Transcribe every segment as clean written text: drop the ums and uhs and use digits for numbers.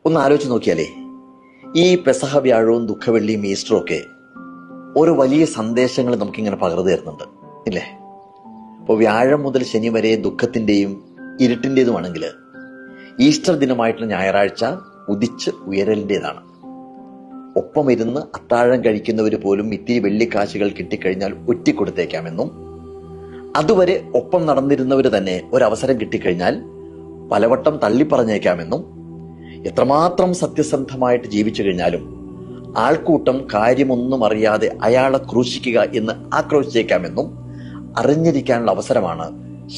ഒന്ന് ആലോചിച്ച് നോക്കിയാലേ, ഈ പെസഹ വ്യാഴവും ദുഃഖവെള്ളിയും ഈസ്റ്ററും ഒക്കെ ഓരോ വലിയ സന്ദേശങ്ങൾ നമുക്കിങ്ങനെ പകർന്നു തരുന്നുണ്ട് ഇല്ലേ? ഇപ്പോൾ വ്യാഴം മുതൽ ശനി വരെ ദുഃഖത്തിന്റെയും ഇരുട്ടിൻ്റെതുമാണെങ്കിൽ ഈസ്റ്റർ ദിനമായിട്ടുള്ള ഞായറാഴ്ച ഉദിച്ച് ഉയരലിൻ്റെതാണ്. ഒപ്പം ഇരുന്ന് അത്താഴം കഴിക്കുന്നവർ പോലും ഇത്തിരി വെള്ളിക്കാശുകൾ കിട്ടിക്കഴിഞ്ഞാൽ ഒറ്റിക്കൊടുത്തേക്കാമെന്നും, അതുവരെ ഒപ്പം നടന്നിരുന്നവർ തന്നെ ഒരവസരം കിട്ടിക്കഴിഞ്ഞാൽ പലവട്ടം തള്ളിപ്പറഞ്ഞേക്കാമെന്നും, എത്രമാത്രം സത്യസന്ധമായിട്ട് ജീവിച്ചു കഴിഞ്ഞാലും ആൾക്കൂട്ടം കാര്യമൊന്നും അറിയാതെ അയാളെ ക്രൂശിക്കുക എന്ന് ആക്രോശിച്ചേക്കാമെന്നും അറിഞ്ഞിരിക്കാനുള്ള അവസരമാണ്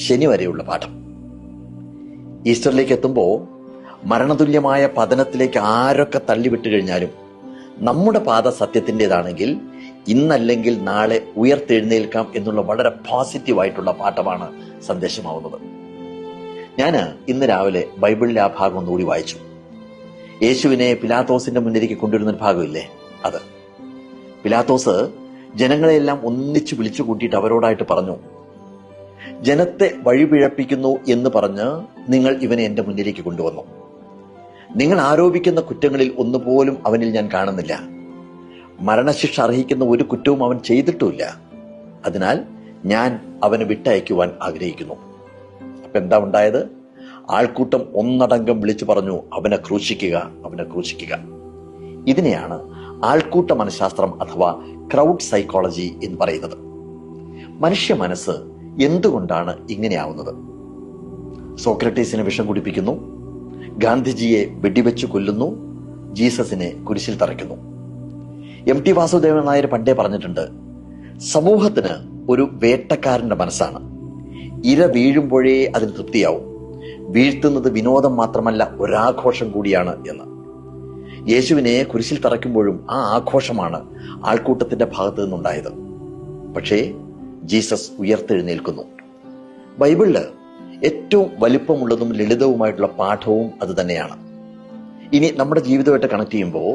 ശനി വരെയുള്ള പാഠം. ഈസ്റ്ററിലേക്ക് എത്തുമ്പോൾ മരണതുല്യമായ പതനത്തിലേക്ക് ആരൊക്കെ തള്ളിവിട്ടു കഴിഞ്ഞാലും നമ്മുടെ പാത സത്യത്തിൻ്റെതാണെങ്കിൽ ഇന്നല്ലെങ്കിൽ നാളെ ഉയർത്തെഴുന്നേൽക്കാം എന്നുള്ള വളരെ പോസിറ്റീവായിട്ടുള്ള പാഠമാണ് സന്ദേശമാവുന്നത്. ഞാൻ ഇന്ന് രാവിലെ ബൈബിളിലെ ആ ഭാഗം ഒന്നുകൂടി വായിച്ചു. യേശുവിനെ പിലാത്തോസിന്റെ മുന്നിലേക്ക് കൊണ്ടുവരുന്നൊരു ഭാഗമില്ലേ, അത് പിലാത്തോസ് ജനങ്ങളെല്ലാം ഒന്നിച്ചു വിളിച്ചു കൂട്ടിയിട്ട് അവരോടായിട്ട് പറഞ്ഞു, ജനത്തെ വഴിപിഴപ്പിക്കുന്നു എന്ന് പറഞ്ഞ് നിങ്ങൾ ഇവനെ എന്റെ മുന്നിലേക്ക് കൊണ്ടുവന്നു. നിങ്ങൾ ആരോപിക്കുന്ന കുറ്റങ്ങളിൽ ഒന്നുപോലും അവനിൽ ഞാൻ കാണുന്നില്ല. മരണശിക്ഷ അർഹിക്കുന്ന ഒരു കുറ്റവും അവൻ ചെയ്തിട്ടുമില്ല. അതിനാൽ ഞാൻ അവനെ വിട്ടയക്കുവാൻ ആഗ്രഹിക്കുന്നു. അപ്പൊ എന്താ ഉണ്ടായത്? ആൾക്കൂട്ടം ഒന്നടങ്കം വിളിച്ചു പറഞ്ഞു, അവനെ ക്രൂശിക്കുക, അവനെ ക്രൂശിക്കുക. ഇതിനെയാണ് ആൾക്കൂട്ട മനഃശാസ്ത്രം അഥവാ ക്രൗഡ് സൈക്കോളജി എന്ന് പറയുന്നത്. മനുഷ്യ മനസ്സ് എന്തുകൊണ്ടാണ് ഇങ്ങനെയാവുന്നത്? സോക്രട്ടീസിനെ വിഷം കുടിപ്പിക്കുന്നു, ഗാന്ധിജിയെ വെടിവെച്ച് കൊല്ലുന്നു, ജീസസിനെ കുരിശിൽ തറയ്ക്കുന്നു. MT വാസുദേവൻ നായർ പണ്ടേ പറഞ്ഞിട്ടുണ്ട്, സമൂഹത്തിന് ഒരു വേട്ടക്കാരന്റെ മനസ്സാണ്. ഇര വീഴുമ്പോഴേ അതിന് തൃപ്തിയാവും. വീഴ്ത്തുന്നത് വിനോദം മാത്രമല്ല, ഒരാഘോഷം കൂടിയാണ് എന്ന്. യേശുവിനെ കുരിശിൽ തറയ്ക്കുമ്പോഴും ആ ആഘോഷമാണ് ആൾക്കൂട്ടത്തിന്റെ ഭാഗത്തു നിന്നുണ്ടായത്. പക്ഷേ ജീസസ് ഉയർത്തെഴുന്നേൽക്കുന്നു. ബൈബിളില് ഏറ്റവും വലിപ്പമുള്ളതും ലളിതവുമായിട്ടുള്ള പാഠവും അത് തന്നെയാണ്. ഇനി നമ്മുടെ ജീവിതമായിട്ട് കണക്ട് ചെയ്യുമ്പോൾ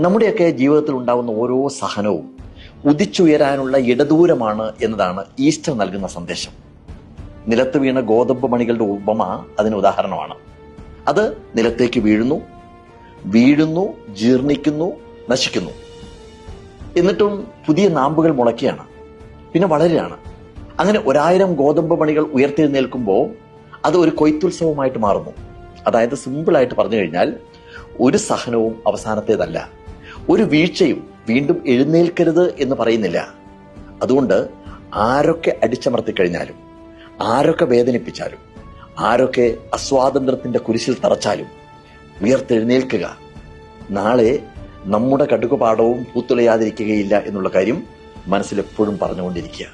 നമ്മുടെയൊക്കെ ജീവിതത്തിൽ ഉണ്ടാകുന്ന ഓരോ സഹനവും ഉദിച്ചുയരാനുള്ള ഇടദൂരമാണ് എന്നതാണ് ഈസ്റ്റർ നൽകുന്ന സന്ദേശം. നിലത്ത് വീണ ഗോതമ്പ് മണികളുടെ ഉപമ അതിന് ഉദാഹരണമാണ്. അത് നിലത്തേക്ക് വീഴുന്നു, ജീർണിക്കുന്നു, നശിക്കുന്നു. എന്നിട്ടും പുതിയ നാമ്പുകൾ മുളയ്ക്കുകയാണ്, പിന്നെ വളരുകയാണ്. അങ്ങനെ 1000 ഗോതമ്പ് മണികൾ ഉയർത്തെഴുന്നേൽക്കുമ്പോൾ അത് ഒരു കൊയ്ത്തുത്സവമായിട്ട് മാറുന്നു. അതായത് സിമ്പിളായിട്ട് പറഞ്ഞു കഴിഞ്ഞാൽ, ഒരു സഹനവും അവസാനത്തേതല്ല, ഒരു വീഴ്ചയും വീണ്ടും എഴുന്നേൽക്കരുത് എന്ന് പറയുന്നില്ല. അതുകൊണ്ട് ആരൊക്കെ അടിച്ചമർത്തിക്കഴിഞ്ഞാലും, ആരൊക്കെ വേദനിപ്പിച്ചാലും, ആരൊക്കെ അസ്വാതന്ത്ര്യത്തിന്റെ കുരിശിൽ തറച്ചാലും ഉയർത്തെഴുന്നേൽക്കുക. നാളെ നമ്മുടെ കടുകുപാടവും പൂത്തുലയാതിരിക്കുകയില്ല എന്നുള്ള കാര്യം മനസ്സിലെപ്പോഴും പറഞ്ഞുകൊണ്ടിരിക്കുക.